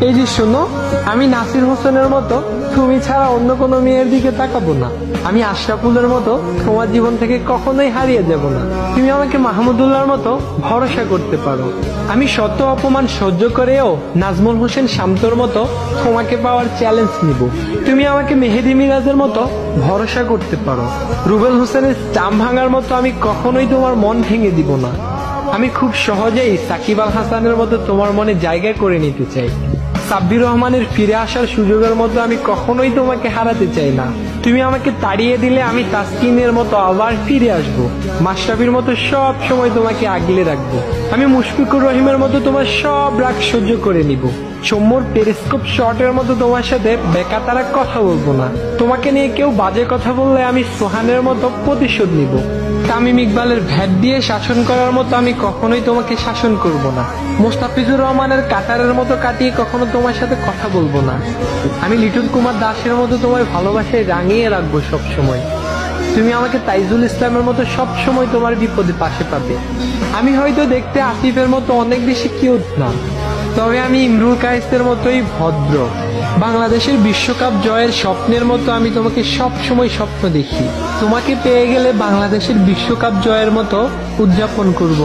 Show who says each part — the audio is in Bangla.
Speaker 1: এই যে শোনো, আমি নাসির হোসেনের মতো তুমি ছাড়া অন্য কোনো মেয়ের দিকে তাকাবো না। আমি আশরাফুলের মতো তোমার জীবন থেকে কখনোই হারিয়ে যাব না। তুমি আমাকে মাহমুদুল্লাহর মতো ভরসা করতে পারো। আমি শত অপমান সহ্য করেও নাজমুল হোসেন শান্তর মতো তোমাকে পাওয়ার চ্যালেঞ্জ নিব। তুমি আমাকে মেহেদি মিরাজের মতো ভরসা করতে পারো। রুবেল হোসেনের চাম ভাঙার মতো আমি কখনোই তোমার মন ভেঙে দিব না। আমি খুব সহজেই সাকিব আল হাসানের মতো তোমার মনে জায়গা করে নিতে চাই। সাব্বির রহমানের ফিরে আসার সুযোগের মতো আমি কখনোই তোমাকে হারাতে চাই না। তুমি আমাকে তাড়িয়ে দিলে আমি তাসকিনের মতো আবার ফিরে আসবো। মাশরাফির মতো সব সময় তোমাকে আগলে রাখবো। আমি মুশফিকুর রহিমের মতো তোমার সব রাগ সহ্য করে নিব। সৌম্যর পেরিস্কোপ শটের মতো তোমার সাথে বেকাতারা কথা বলবো না। তোমাকে নিয়ে কেউ বাজে কথা বললে আমি সোহানের মতো প্রতিশোধ নিব। তামিম ইকবালের ভ্যাট দিয়ে শাসন করার মতো আমি কখনোই তোমাকে শাসন করব না। মোস্তাফিজুর রহমানের কাটারের মতো কাটিয়ে কখনো তোমার সাথে কথা বলবো না। আমি লিটন কুমার দাসের মতো তোমার ভালোবাসায় রাঙিয়ে রাখবো সব সময়। তুমি আমাকে তাইজুল ইসলামের মতো সব সময় তোমার বিপদে পাশে পাবে। আমি হয়তো দেখতে আসিফের মতো অনেক বেশি কিউট না, তবে আমি ইমরুল কায়েসের মতোই ভদ্র। বাংলাদেশের বিশ্বকাপ জয়ের স্বপ্নের মতো আমি তোমাকে সব সময় স্বপ্ন দেখি। তোমাকে পেয়ে গেলে বাংলাদেশের বিশ্বকাপ জয়ের মতো উদযাপন করব।